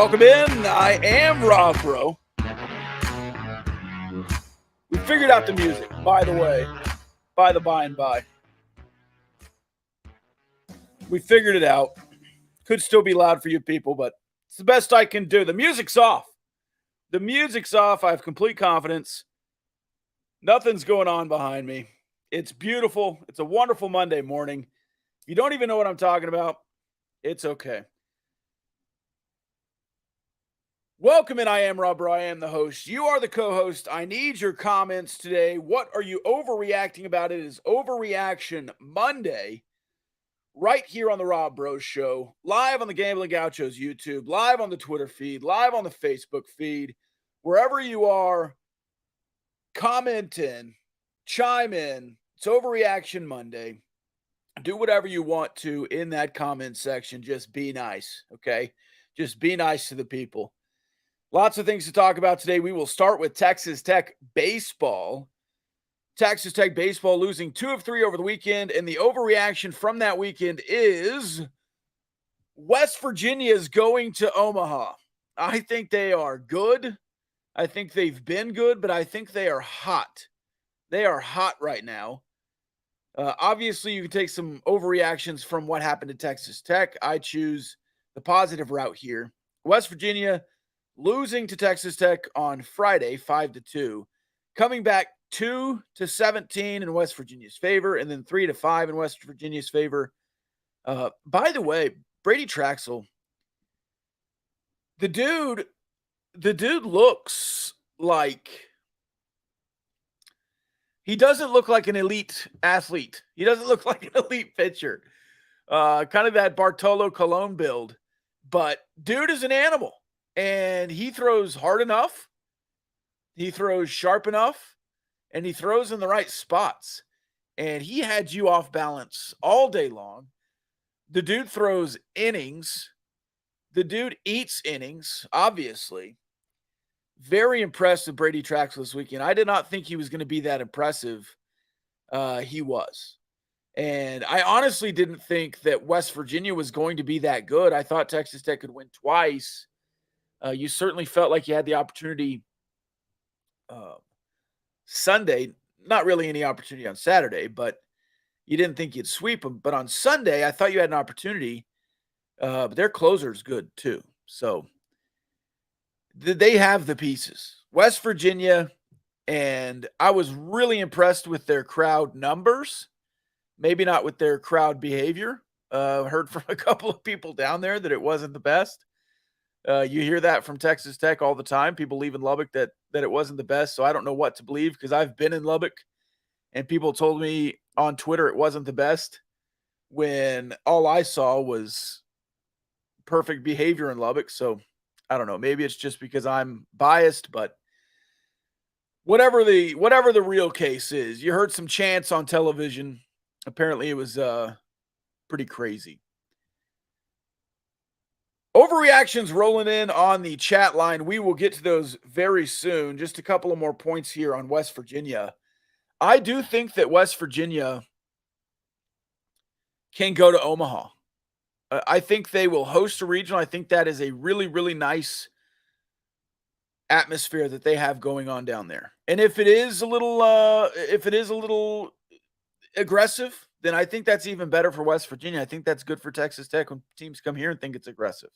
welcome in. I am Rob Bro. We figured out the music, by the way, by and by. We figured it out. Could still be loud for you people, but it's the best I can do. The music's off. The music's off. I have complete confidence. Nothing's going on behind me. It's beautiful. It's a wonderful Monday morning. If you don't even know what I'm talking about, it's okay. Welcome in. I am Rob Bro. I am the host. You are the co-host. I need your comments today. What are you overreacting about? It is Overreaction Monday right here on the Rob Bro Show, live on the Gambling Gauchos YouTube, live on the Twitter feed, live on the Facebook feed. Wherever you are, comment in, chime in. It's Overreaction Monday. Do whatever you want to in that comment section. Just be nice, okay? Just be nice to the people. Lots of things to talk about today. We will start with Texas Tech baseball. Texas Tech baseball losing 2 of 3 over the weekend, and the overreaction from that weekend is West Virginia is going to Omaha. I think they are good. I think they've been good, but I think they are hot. They are hot right now. Obviously, you can take some overreactions from what happened to Texas Tech. I choose the positive route here. West Virginia losing to Texas Tech on Friday, 5-2, coming back 2-17 in West Virginia's favor, and then 3-5 in West Virginia's favor. By the way, Brady Traxel, the dude looks like he doesn't look like an elite athlete. He doesn't look like an elite pitcher. Kind of that Bartolo Colon build, but dude is an animal. And he throws hard enough, he throws sharp enough, and he throws in the right spots. And he had you off balance all day long. The dude throws innings. The dude eats innings, obviously. Very impressed with Brady Traxel this weekend. I did not think he was going to be that impressive. He was. And I honestly didn't think that West Virginia was going to be that good. I thought Texas Tech could win twice. You certainly felt like you had the opportunity Sunday. Not really any opportunity on Saturday, but you didn't think you'd sweep them. But on Sunday, I thought you had an opportunity. But their closer's good too. So they have the pieces. West Virginia, and I was really impressed with their crowd numbers. Maybe not with their crowd behavior. Heard from a couple of people down there that it wasn't the best. You hear that from Texas Tech all the time. People leave in Lubbock that it wasn't the best. So I don't know what to believe because I've been in Lubbock and people told me on Twitter it wasn't the best when all I saw was perfect behavior in Lubbock. So I don't know. Maybe it's just because I'm biased, but whatever the real case is, you heard some chants on television. Apparently it was pretty crazy. Overreactions rolling in on the chat line. We will get to those very soon. Just a couple of more points here on West Virginia. I do think that West Virginia can go to Omaha. I think they will host a regional. I think that is a really, really nice atmosphere that they have going on down there. And if it is a little aggressive, then I think that's even better for West Virginia. I think that's good for Texas Tech when teams come here and think it's aggressive.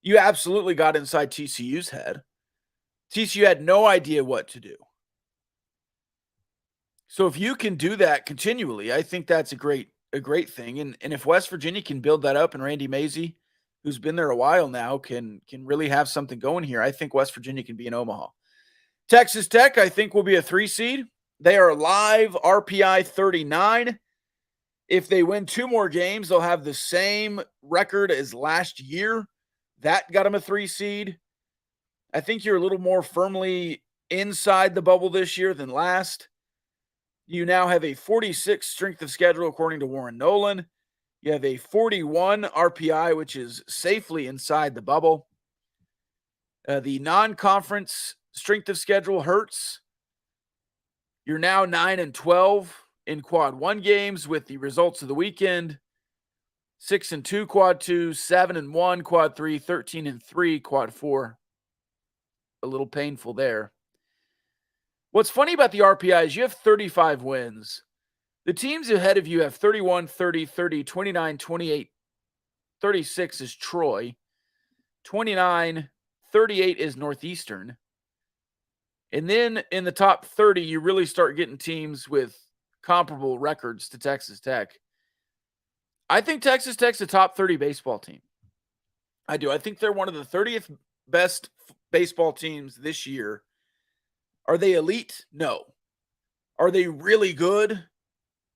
You absolutely got inside TCU's head. TCU had no idea what to do. So if you can do that continually, I think that's a great thing. And if West Virginia can build that up and Randy Mazey, who's been there a while now, can really have something going here, I think West Virginia can be in Omaha. Texas Tech, I think, will be a 3 seed. They are live RPI 39. If they win 2 more games, they'll have the same record as last year. That got them a 3 seed. I think you're a little more firmly inside the bubble this year than last. You now have a 46 strength of schedule, according to Warren Nolan. You have a 41 RPI, which is safely inside the bubble. The non-conference strength of schedule hurts. You're now 9-12 in quad 1 games with the results of the weekend. 6-2 quad 2, 7-1 quad 3, 13-3 quad 4. A little painful there. What's funny about the RPI is you have 35 wins. The teams ahead of you have 31, 30, 30, 29, 28, 36 is Troy. 29, 38 is Northeastern. And then in the top 30, you really start getting teams with comparable records to Texas Tech. I think Texas Tech's a top 30 baseball team. I do. I think they're one of the 30th best baseball teams this year. Are they elite? No. Are they really good?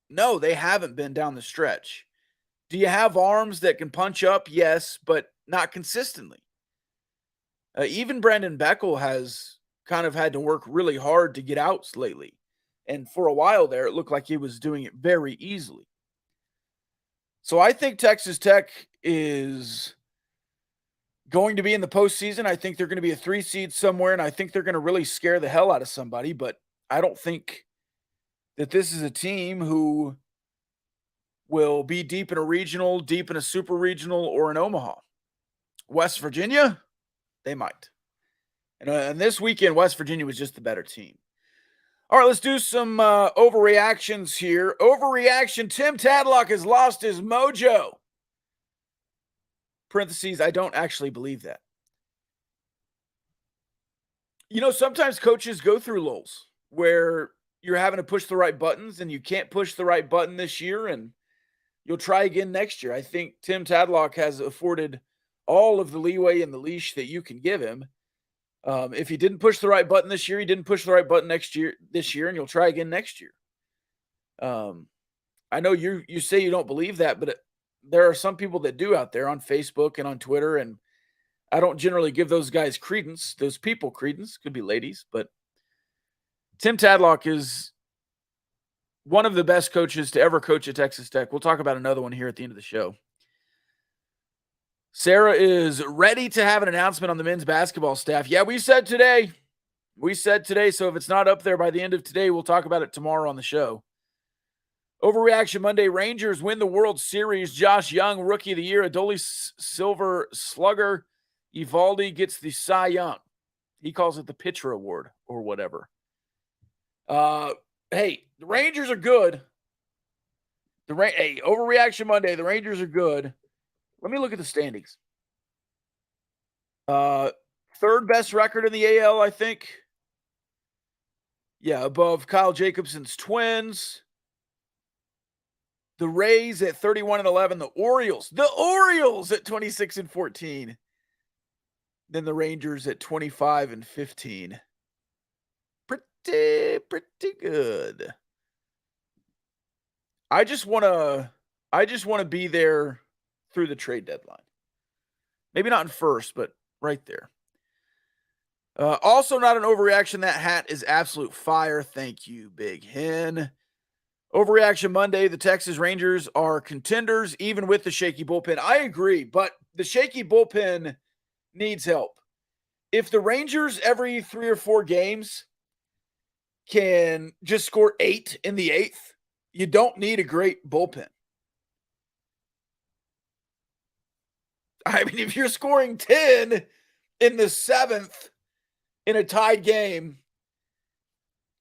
No, they haven't been down the stretch. Do you have arms that can punch up? Yes, but not consistently. Even Brandon Beckel has kind of had to work really hard to get outs lately. And for a while there, it looked like he was doing it very easily. So I think Texas Tech is going to be in the postseason. I think they're going to be a 3 seed somewhere, and I think they're going to really scare the hell out of somebody. But I don't think that this is a team who will be deep in a regional, deep in a super regional, or in Omaha. West Virginia, they might. And this weekend, West Virginia was just the better team. All right, let's do some overreactions here. Overreaction, Tim Tadlock has lost his mojo. Parentheses, I don't actually believe that. You know, sometimes coaches go through lulls where you're having to push the right buttons and you can't push the right button this year and you'll try again next year. I think Tim Tadlock has afforded all of the leeway and the leash that you can give him. If he didn't push the right button this year, he didn't push the right button this year, and you'll try again next year. I know you say you don't believe that, but there are some people that do out there on Facebook and on Twitter, and I don't generally give those guys credence, those people credence, could be ladies, but Tim Tadlock is one of the best coaches to ever coach at Texas Tech. We'll talk about another one here at the end of the show. Sarah is ready to have an announcement on the men's basketball staff. Yeah, we said today. So if it's not up there by the end of today, we'll talk about it tomorrow on the show. Overreaction Monday, Rangers win the World Series. Josh Young, Rookie of the Year. Adolis Silver Slugger. Evaldi gets the Cy Young. He calls it the Pitcher Award or whatever. Hey, the Rangers are good. Hey, Overreaction Monday, the Rangers are good. Let me look at the standings. Third best record in the AL, I think. Yeah, above Kyle Jacobson's Twins. The Rays at 31-11. The Orioles at 26-14. Then the Rangers at 25-15. Pretty good. I just want to be there through the trade deadline. Maybe not in first, but right there. Also not an overreaction. That hat is absolute fire. Thank you, Big Hen. Overreaction Monday. The Texas Rangers are contenders, even with the shaky bullpen. I agree, but the shaky bullpen needs help. If the Rangers every 3 or 4 games can just score 8 in the 8th, you don't need a great bullpen. I mean, if you're scoring 10 in the 7th in a tied game,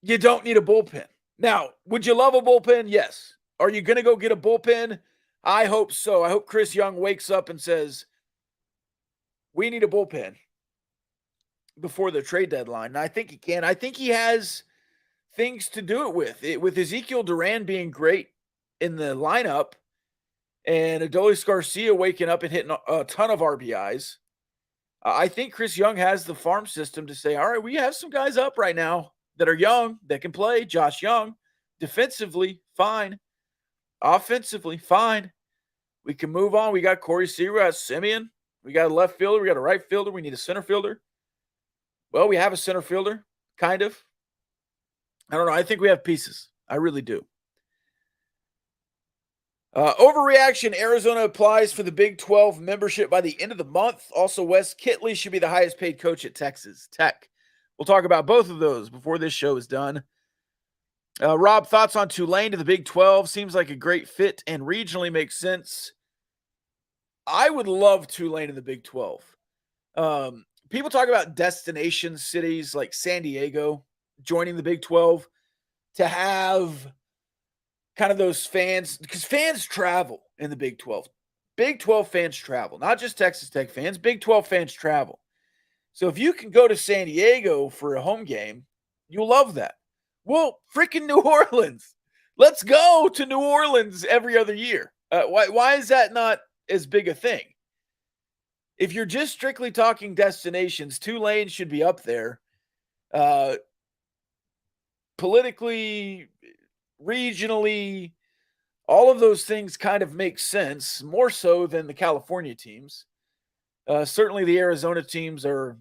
you don't need a bullpen. Now, would you love a bullpen? Yes. Are you going to go get a bullpen? I hope so. I hope Chris Young wakes up and says, we need a bullpen before the trade deadline. And I think he can. I think he has things to do it with. With Ezekiel Duran being great in the lineup, and Adolis Garcia waking up and hitting a ton of RBIs. I think Chris Young has the farm system to say, all right, we have some guys up right now that are young, that can play. Josh Young, defensively, fine. Offensively, fine. We can move on. We got Corey Seager, we got Simeon. We got a left fielder. We got a right fielder. We need a center fielder. Well, we have a center fielder, kind of. I don't know. I think we have pieces. I really do. Overreaction, Arizona applies for the Big 12 membership by the end of the month. Also, Wes Kitley should be the highest paid coach at Texas Tech. We'll talk about both of those before this show is done. Rob, thoughts on Tulane to the Big 12? Seems like a great fit and regionally makes sense. I would love Tulane in the Big 12. People talk about destination cities like San Diego joining the Big 12 to have kind of those fans, because fans travel in the Big 12. Big 12 fans travel, not just Texas Tech fans. Big 12 fans travel. So if you can go to San Diego for a home game, you'll love that. Well, freaking New Orleans. Let's go to New Orleans every other year. Why is that not as big a thing? If you're just strictly talking destinations, Tulane should be up there. Politically, regionally, all of those things kind of make sense, more so than the California teams. Certainly the Arizona teams are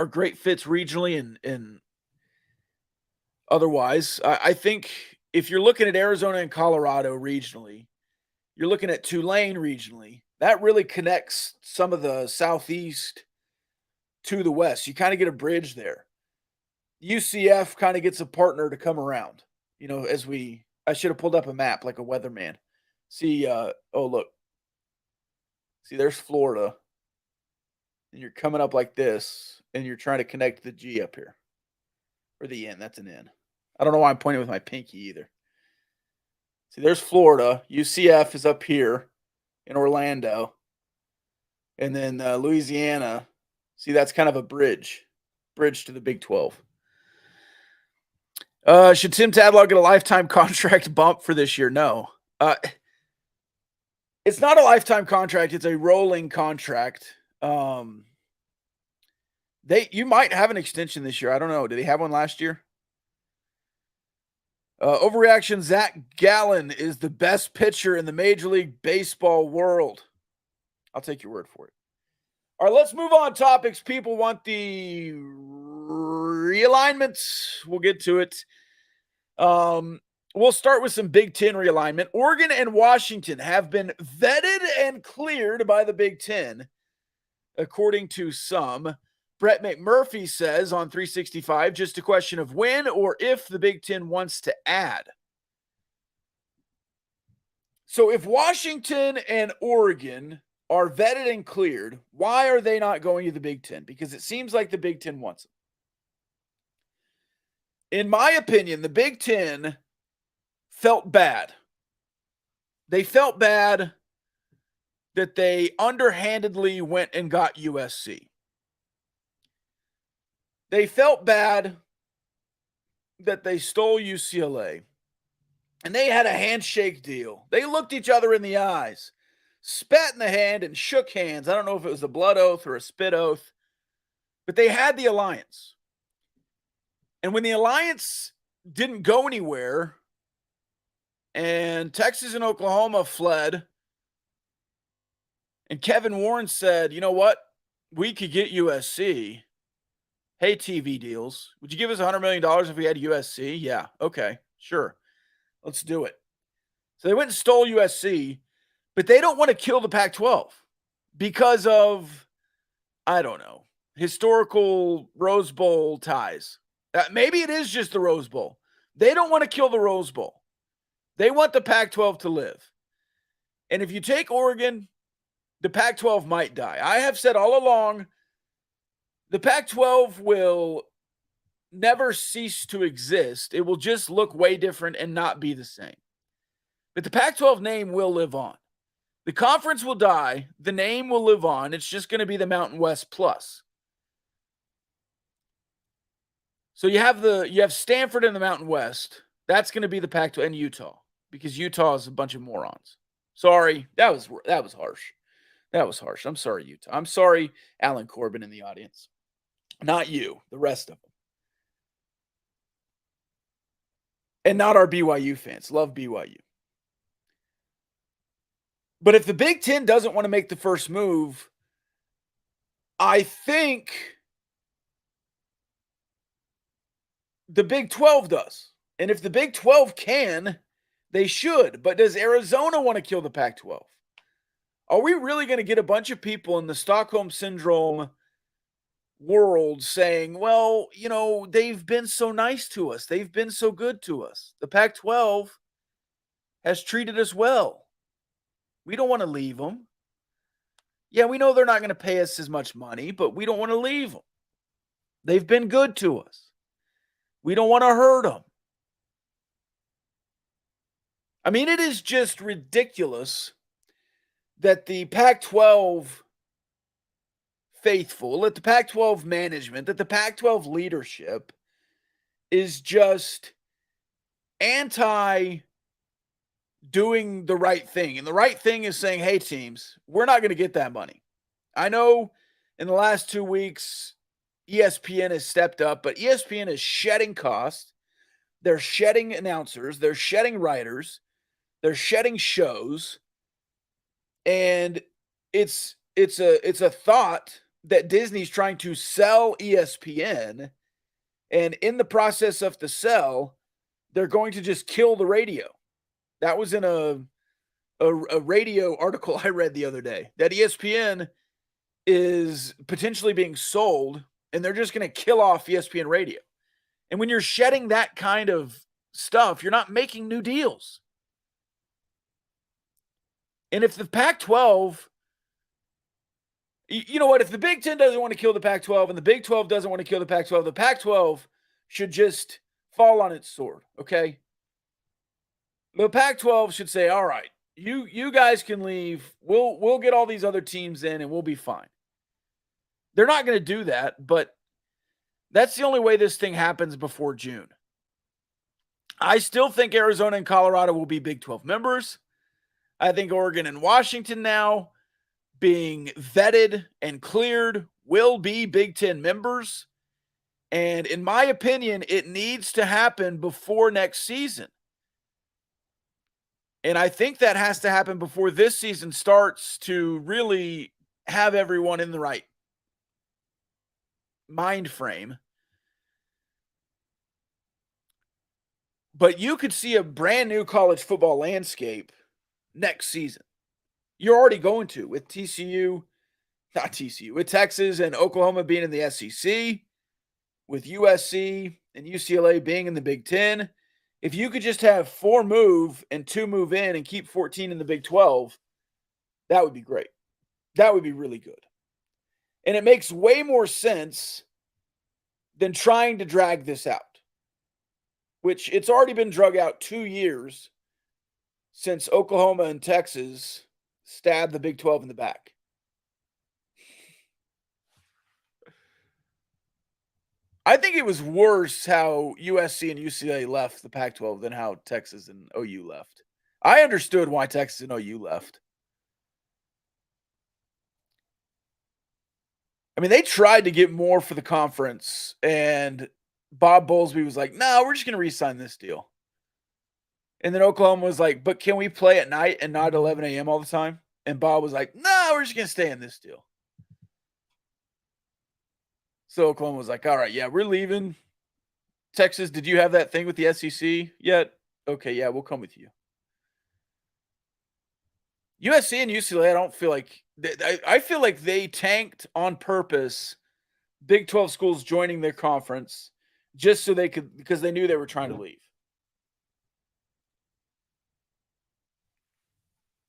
great fits regionally and otherwise. I think if you're looking at Arizona and Colorado regionally, you're looking at Tulane regionally. That really connects some of the Southeast to the West. You kind of get a bridge there. UCF kind of gets a partner to come around. I should have pulled up a map like a weatherman. See, oh, look. See, there's Florida. And you're coming up like this, and you're trying to connect the G up here. Or the N, that's an N. I don't know why I'm pointing with my pinky either. See, there's Florida. UCF is up here in Orlando. And then Louisiana. See, that's kind of a bridge to the Big 12. Should Tim Tadlock get a lifetime contract bump for this year? No. It's not a lifetime contract. It's a rolling contract. You might have an extension this year. I don't know. Did they have one last year? Overreaction, Zach Gallen is the best pitcher in the Major League Baseball world. I'll take your word for it. All right, let's move on topics. People want the realignments. We'll get to it. We'll start with some Big Ten realignment. Oregon and Washington have been vetted and cleared by the Big Ten, according to some. Brett McMurphy says on 365, just a question of when or if the Big Ten wants to add. So if Washington and Oregon are vetted and cleared, why are they not going to the Big Ten? Because it seems like the Big Ten wants them. In my opinion, the Big Ten felt bad. They felt bad that they underhandedly went and got USC. They felt bad that they stole UCLA. And they had a handshake deal. They looked each other in the eyes, spat in the hand, and shook hands. I don't know if it was a blood oath or a spit oath, but they had the alliance. And when the alliance didn't go anywhere, and Texas and Oklahoma fled, and Kevin Warren said, you know what? We could get USC. Hey, TV deals. Would you give us $100 million if we had USC? Yeah. Okay. Sure. Let's do it. So they went and stole USC, but they don't want to kill the Pac-12 because of, I don't know, historical Rose Bowl ties. Maybe it is just the Rose Bowl. They don't want to kill the Rose Bowl. They want the Pac-12 to live. And if you take Oregon, the Pac-12 might die. I have said all along, the Pac-12 will never cease to exist. It will just look way different and not be the same. But the Pac-12 name will live on. The conference will die. The name will live on. It's just going to be the Mountain West Plus. So you have Stanford in the Mountain West. That's going to be the Pac-12 and Utah, because Utah is a bunch of morons. Sorry, that was harsh. That was harsh. I'm sorry, Utah. I'm sorry, Alan Corbin in the audience. Not you, the rest of them. And not our BYU fans. Love BYU. But if the Big Ten doesn't want to make the first move, I think the Big 12 does. And if the Big 12 can, they should. But does Arizona want to kill the Pac-12? Are we really going to get a bunch of people in the Stockholm Syndrome world saying, well, you know, they've been so nice to us. They've been so good to us. The Pac-12 has treated us well. We don't want to leave them. Yeah, we know they're not going to pay us as much money, but we don't want to leave them. They've been good to us. We don't want to hurt them. I mean, it is just ridiculous that the Pac-12 faithful, that the Pac-12 management, that the Pac-12 leadership is just anti doing the right thing. And the right thing is saying, hey, teams, we're not going to get that money. I know in the last 2 weeks, ESPN has stepped up, but ESPN is shedding costs. They're shedding announcers. They're shedding writers. They're shedding shows. And it's a thought that Disney's trying to sell ESPN. And in the process of the sell, they're going to just kill the radio. That was in a radio article I read the other day, that ESPN is potentially being sold and they're just going to kill off ESPN radio. And when you're shedding that kind of stuff, you're not making new deals. And if the Pac-12, you know what, if the Big Ten doesn't want to kill the Pac-12 and the Big 12 doesn't want to kill the Pac-12, the Pac-12 should just fall on its sword, okay? The Pac-12 should say, all right, you guys can leave. We'll get all these other teams in and we'll be fine. They're not going to do that, but that's the only way this thing happens before June. I still think Arizona and Colorado will be Big 12 members. I think Oregon and Washington now, being vetted and cleared, will be Big 10 members. And in my opinion, it needs to happen before next season. And I think that has to happen before this season starts to really have everyone in the right mind frame. But you could see a brand new college football landscape next season. You're already going to with with Texas and Oklahoma being in the SEC, with USC and UCLA being in the Big Ten. If you could just have 4 move and 2 move in and keep 14 in the Big 12, that would be great. That would be really good. And it makes way more sense than trying to drag this out, which it's already been drug out 2 years since Oklahoma and Texas stabbed the Big 12 in the back. I think it was worse how USC and UCLA left the Pac-12 than how Texas and OU left. I understood why Texas and OU left. I mean, they tried to get more for the conference, and Bob Bowlesby was like, no, we're just going to re-sign this deal. And then Oklahoma was like, but can we play at night and not at 11 a.m. all the time? And Bob was like, no, we're just going to stay in this deal. So Oklahoma was like, all right, yeah, we're leaving. Texas, did you have that thing with the SEC yet? Okay, yeah, we'll come with you. USC and UCLA, I don't feel like I feel like they tanked on purpose Big 12 schools joining their conference just so they could, because they knew they were trying to leave.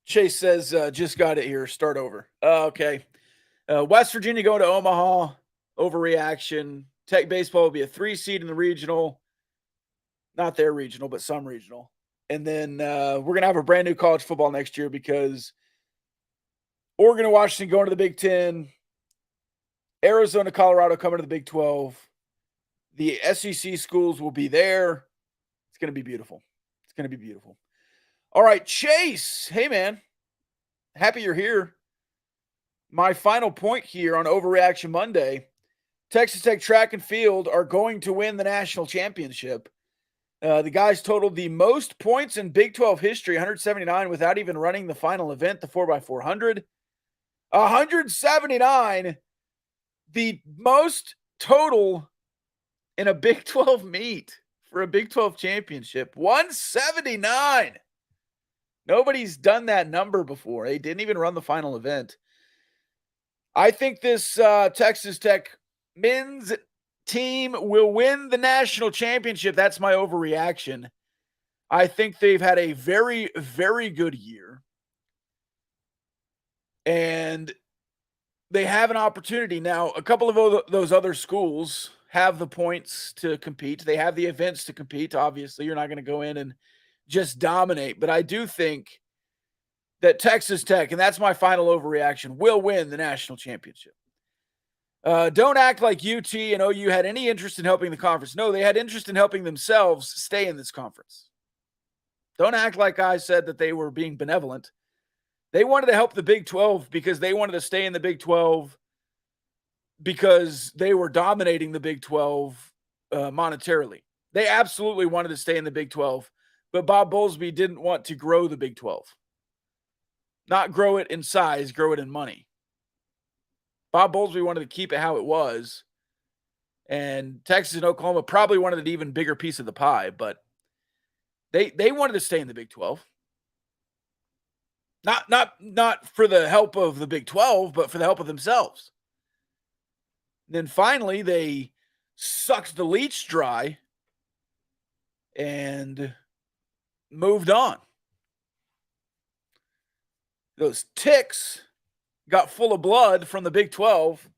Chase says, just got it here. Start over. Okay. West Virginia going to Omaha. Overreaction. Tech baseball will be a 3 seed in the regional. Not their regional, but some regional. And then we're going to have a brand new college football next year because Oregon and Washington going to the Big 10. Arizona, Colorado coming to the Big 12. The SEC schools will be there. It's going to be beautiful. It's going to be beautiful. All right, Chase. Hey, man. Happy you're here. My final point here on Overreaction Monday. Texas Tech track and field are going to win the national championship. The guys totaled the most points in Big 12 history, 179, without even running the final event, the 4x400. 179, the most total in a Big 12 meet for a Big 12 championship. 179. Nobody's done that number before. They didn't even run the final event. I think this Texas Tech men's team will win the national championship. That's my overreaction. I think they've had a very, very good year. And they have an opportunity. Now, a couple of those other schools have the points to compete. They have the events to compete. Obviously, you're not going to go in and just dominate. But I do think that Texas Tech, and that's my final overreaction, will win the national championship. Don't act like UT and OU had any interest in helping the conference. No, they had interest in helping themselves stay in this conference. Don't act like I said that they were being benevolent. They wanted to help the Big 12 because they wanted to stay in the Big 12 because they were dominating the Big 12 monetarily. They absolutely wanted to stay in the Big 12, but Bob Bowlesby didn't want to grow the Big 12. Not grow it in size, grow it in money. Bob Bowlesby wanted to keep it how it was, and Texas and Oklahoma probably wanted an even bigger piece of the pie, but they wanted to stay in the Big 12. Not for the help of the Big 12, but for the help of themselves. Then finally, they sucked the leech dry and moved on. Those ticks got full of blood from the Big 12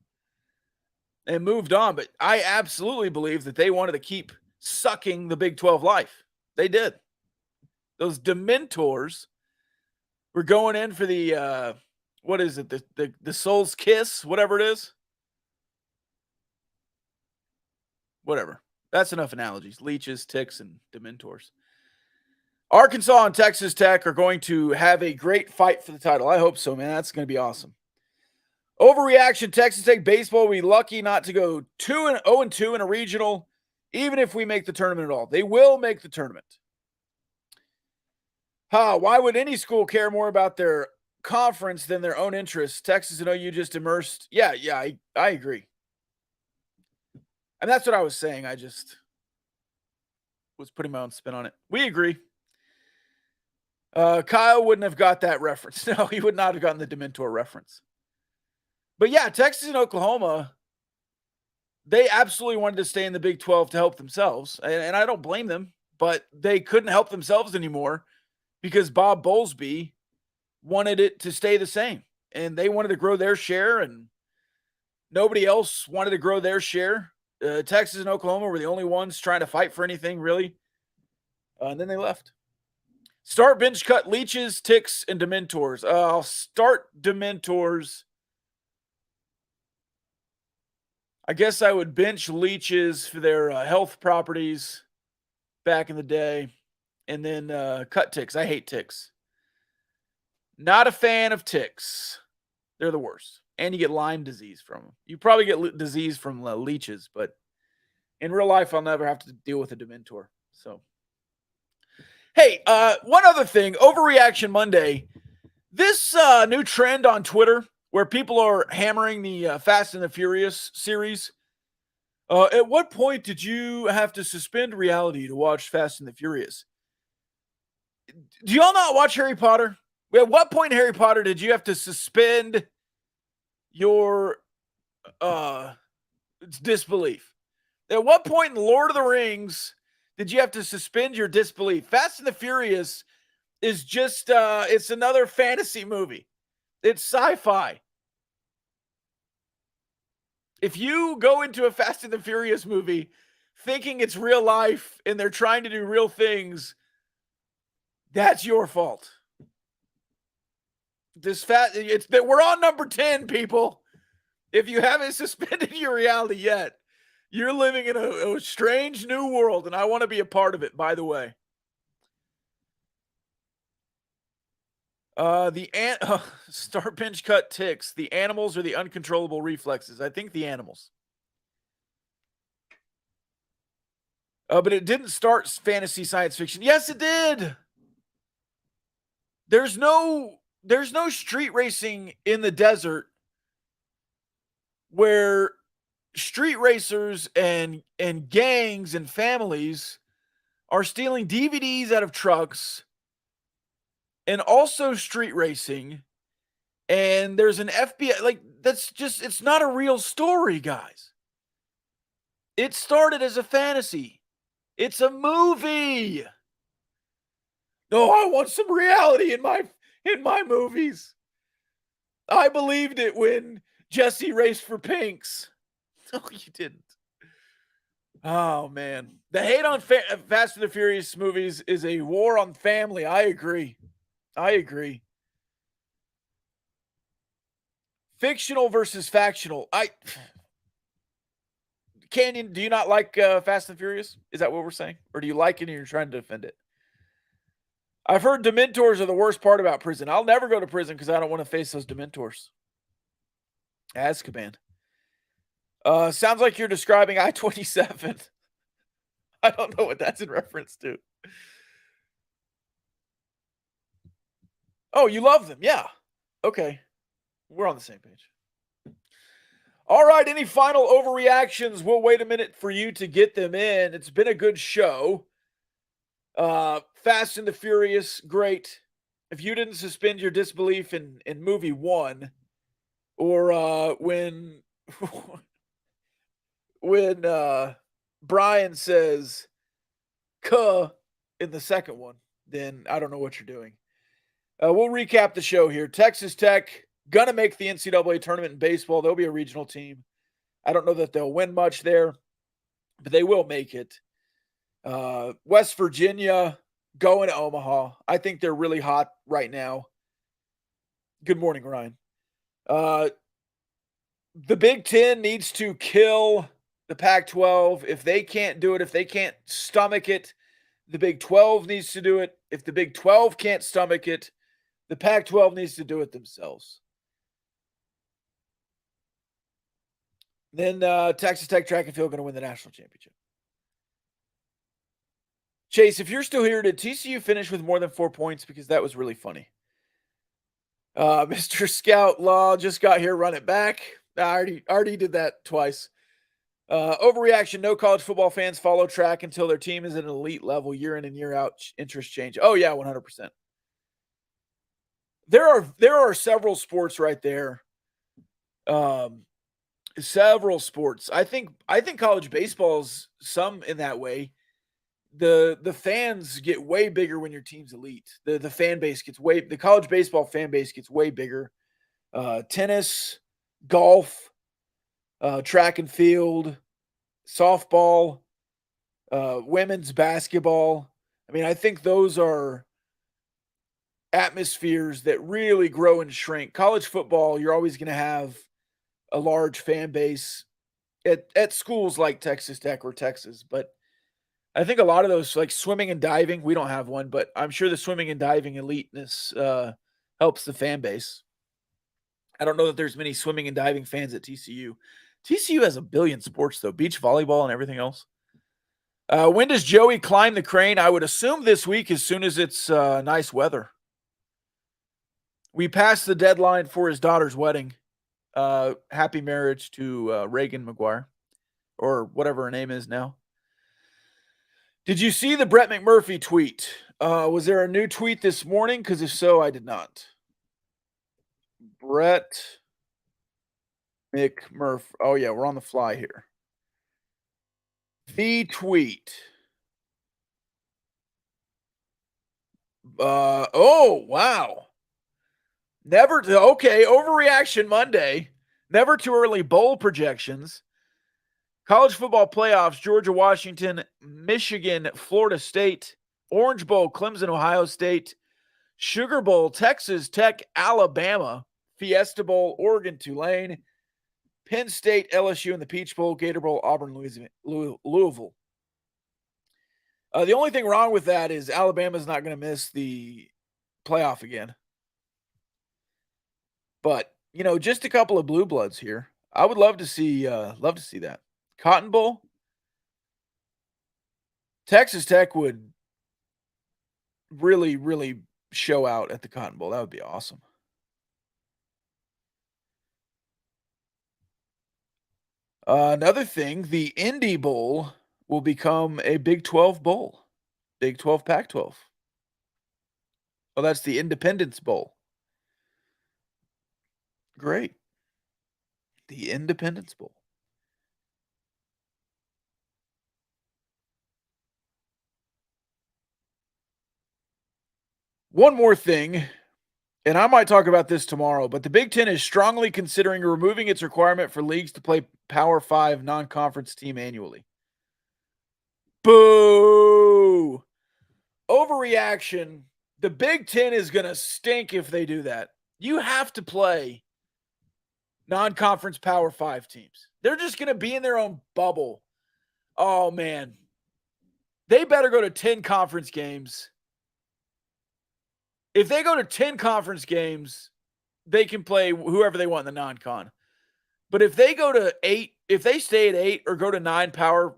and moved on. But I absolutely believe that they wanted to keep sucking the Big 12 life. They did. Those Dementors were going in for the, what is it? The soul's kiss, whatever it is. Whatever. That's enough analogies. Leeches, ticks, and Dementors. Arkansas and Texas Tech are going to have a great fight for the title. I hope so, man. That's going to be awesome. Overreaction, Texas Tech baseball will be lucky not to go 0-2 in a regional, even if we make the tournament at all. They will make the tournament. Why would any school care more about their conference than their own interests? Texas and OU just immersed. Yeah, I agree. And that's what I was saying. I just was putting my own spin on it. We agree. Kyle wouldn't have got that reference. No, he would not have gotten the Dementor reference. But yeah, Texas and Oklahoma, they absolutely wanted to stay in the Big 12 to help themselves. And I don't blame them, but they couldn't help themselves anymore because Bob Bowlesby wanted it to stay the same. And they wanted to grow their share, and nobody else wanted to grow their share. Texas and Oklahoma were the only ones trying to fight for anything, really. And then they left. Start, bench, cut, leeches, ticks, and Dementors. I'll start Dementors. I guess I would bench leeches for their health properties back in the day. And then cut ticks. I hate ticks. Not a fan of ticks. They're the worst. And you get Lyme disease from them. You probably get disease from leeches, but in real life, I'll never have to deal with a Dementor. So, hey, one other thing, Overreaction Monday. This new trend on Twitter where people are hammering the Fast and the Furious series. At what point did you have to suspend reality to watch Fast and the Furious? Do y'all not watch Harry Potter? At what point in Harry Potter did you have to suspend your disbelief? At what point in Lord of the Rings did you have to suspend your disbelief? Fast and the Furious is just, it's another fantasy movie. It's sci-fi. If you go into a Fast and the Furious movie thinking it's real life and they're trying to do real things, that's your fault. We're on number 10, people. If you haven't suspended your reality yet, you're living in a strange new world, and I want to be a part of it, by the way. Start, pinch, cut, ticks. The animals or the uncontrollable reflexes? I think the animals. But it didn't start fantasy science fiction. Yes, it did. There's no street racing in the desert where street racers and gangs and families are stealing DVDs out of trucks and also street racing. And there's an FBI, it's not a real story, guys. It started as a fantasy. It's a movie. No, I want some reality in my movies. I believed it when Jesse raced for pinks. No, you didn't. Oh man, the hate on Fast and the Furious movies is a war on family. I agree. I agree. Fictional versus factional. Canyon, do you not like Fast and Furious? Is that what we're saying? Or do you like it and you're trying to defend it? I've heard Dementors are the worst part about prison. I'll never go to prison because I don't want to face those Dementors. Azkaban. Sounds like you're describing I-27. I don't know what that's in reference to. Oh, you love them. Yeah. Okay. We're on the same page. All right. Any final overreactions? We'll wait a minute for you to get them in. It's been a good show. Fast and the Furious, great. If you didn't suspend your disbelief in movie one, or when Brian says "cuh" in the second one, then I don't know what you're doing. We'll recap the show here. Texas Tech gonna make the NCAA tournament in baseball. They'll be a regional team. I don't know that they'll win much there, but they will make it. West Virginia going to Omaha. I think they're really hot right now. Good morning, Ryan. The Big Ten needs to kill the Pac-12. If they can't do it, if they can't stomach it, the Big 12 needs to do it. If the Big 12 can't stomach it, the Pac-12 needs to do it themselves. Then Texas Tech track and field going to win the national championship. Chase, if you're still here, did TCU finish with more than 4 points? Because that was really funny. Mr. Scout Law just got here. Run it back. I already did that twice. Overreaction. No college football fans follow track until their team is at an elite level year in and year out. Interest change. Oh yeah, 100%. There are several sports right there. Several sports. I think college baseball is some in that way. The fans get way bigger when your team's elite. The fan base the college baseball fan base gets way bigger. Tennis, golf, track and field, softball, women's basketball. I mean, I think those are atmospheres that really grow and shrink. College football, you're always going to have a large fan base at schools like Texas Tech or Texas, but I think a lot of those, like swimming and diving, we don't have one, but I'm sure the swimming and diving eliteness helps the fan base. I don't know that there's many swimming and diving fans at TCU. TCU has a billion sports, though, beach volleyball and everything else. When does Joey climb the crane? I would assume this week as soon as it's nice weather. We passed the deadline for his daughter's wedding. Happy marriage to Reagan McGuire, or whatever her name is now. Did you see the Brett McMurphy tweet? Was there a new tweet this morning? Because if so, I did not. Brett McMurphy. Oh, yeah, we're on the fly here. The tweet. Oh, wow. Okay, overreaction Monday. Never too early bowl projections. College football playoffs, Georgia, Washington, Michigan, Florida State, Orange Bowl, Clemson, Ohio State, Sugar Bowl, Texas Tech, Alabama, Fiesta Bowl, Oregon, Tulane, Penn State, LSU, and the Peach Bowl, Gator Bowl, Auburn, Louisville. The only thing wrong with that is Alabama's not going to miss the playoff again. But, just a couple of blue bloods here. I would love to see that. Cotton Bowl. Texas Tech would really, really show out at the Cotton Bowl. That would be awesome. Another thing, the Indy Bowl will become a Big 12 bowl. Big 12, Pac-12. Oh, that's the Independence Bowl. Great. The Independence Bowl. One more thing. and I might talk about this tomorrow, but the Big Ten is strongly considering removing its requirement for leagues to play Power 5 non-conference team annually. Boo! Overreaction. The Big Ten is going to stink if they do that. You have to play non-conference Power 5 teams. They're just going to be in their own bubble. Oh, man. They better go to 10 conference games. If they go to 10 conference games, they can play whoever they want in the non-con. But if they go to 8, if they stay at 8 or go to 9 power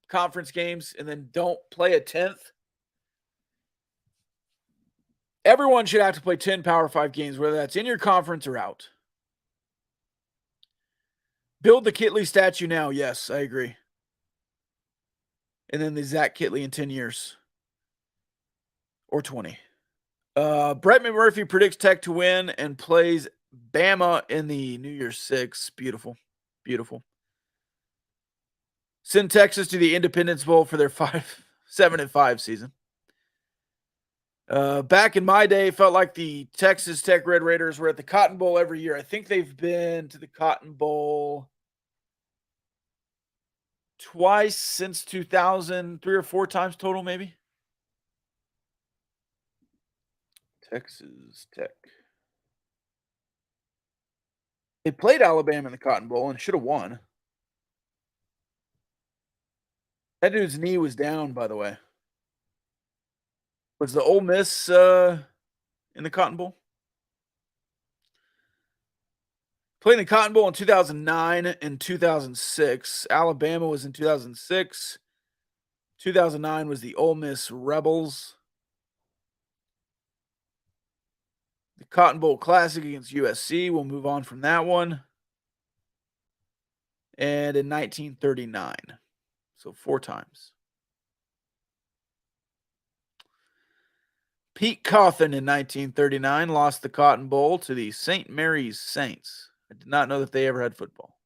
conference games and then don't play a 10th, everyone should have to play 10 Power 5 games, whether that's in your conference or out. Build the Kitley statue now. Yes, I agree. And then the Zach Kitley in 10 years or 20. Brett McMurphy predicts Tech to win and plays Bama in the New Year's Six. Beautiful. Beautiful. Send Texas to the Independence Bowl for their 7-5 season. Back in my day, felt like the Texas Tech Red Raiders were at the Cotton Bowl every year. I think they've been to the Cotton Bowl twice since 2000, 3 or 4 times total, maybe. Texas Tech. They played Alabama in the Cotton Bowl and should have won. That dude's knee was down, by the way. Was the Ole Miss in the Cotton Bowl? Played in the Cotton Bowl in 2009 and 2006. Alabama was in 2006. 2009 was the Ole Miss Rebels. The Cotton Bowl Classic against USC. We'll move on from that one. And in 1939. So 4 times. Pete Cawthon in 1939 lost the Cotton Bowl to the St. Mary's Saints. I did not know that they ever had football.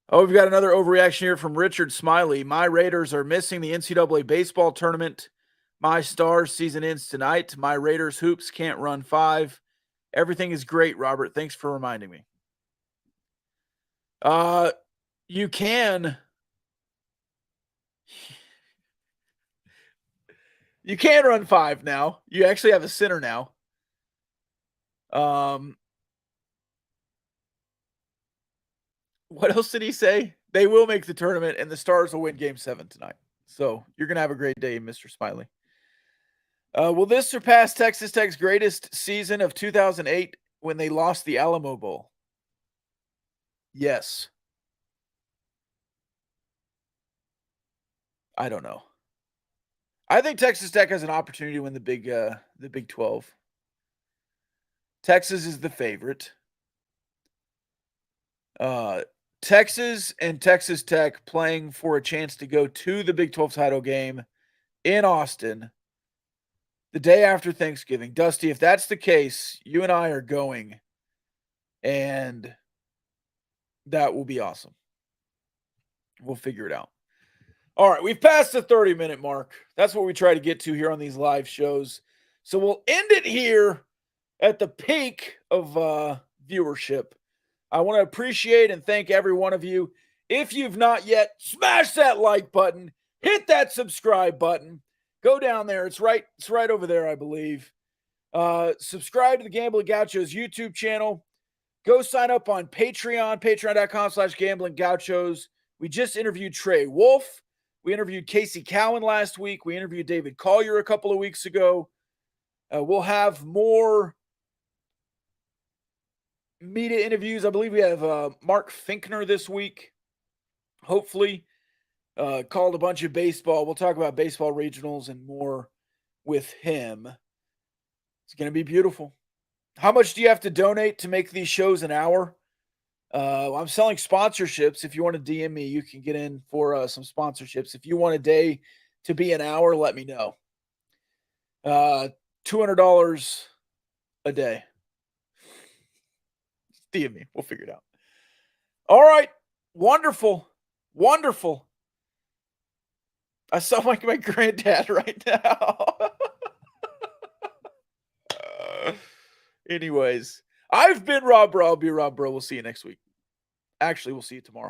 Oh, we've got another overreaction here from Richard Smiley. My Raiders are missing the NCAA baseball tournament. My Stars season ends tonight. My Raiders hoops can't run 5. Everything is great, Robert. Thanks for reminding me. You can run 5 now. You actually have a center now. What else did he say? They will make the tournament, and the Stars will win Game 7 tonight. So you're going to have a great day, Mr. Smiley. Will this surpass Texas Tech's greatest season of 2008 when they lost the Alamo Bowl? Yes. I don't know. I think Texas Tech has an opportunity to win the Big 12. Texas is the favorite. Texas and Texas Tech playing for a chance to go to the Big 12 title game in Austin the day after Thanksgiving. Dusty, if that's the case, you and I are going, and that will be awesome. We'll figure it out. All right, we've passed the 30-minute mark. That's what we try to get to here on these live shows. So we'll end it here at the peak of viewership. I want to appreciate and thank every one of you. If you've not yet, smash that like button, hit that subscribe button. Go down there. It's right over there, I believe. Subscribe to the Gambling Gauchos YouTube channel. Go sign up on Patreon, patreon.com/Gambling Gauchos. We just interviewed Trey Wolf. We interviewed Casey Cowan last week. We interviewed David Collier a couple of weeks ago. We'll have more media interviews. I believe we have Mark Finkner this week. Hopefully, called a bunch of baseball. We'll talk about baseball regionals and more with him. It's going to be beautiful. How much do you have to donate to make these shows an hour? I'm selling sponsorships. If you want to DM me, you can get in for some sponsorships. If you want a day to be an hour, let me know. $200 a day. DM me. We'll figure it out. All right. Wonderful. Wonderful. I sound like my granddad right now. Anyways, I've been Rob Bro. I'll be Rob Bro. We'll see you next week. Actually, we'll see you tomorrow.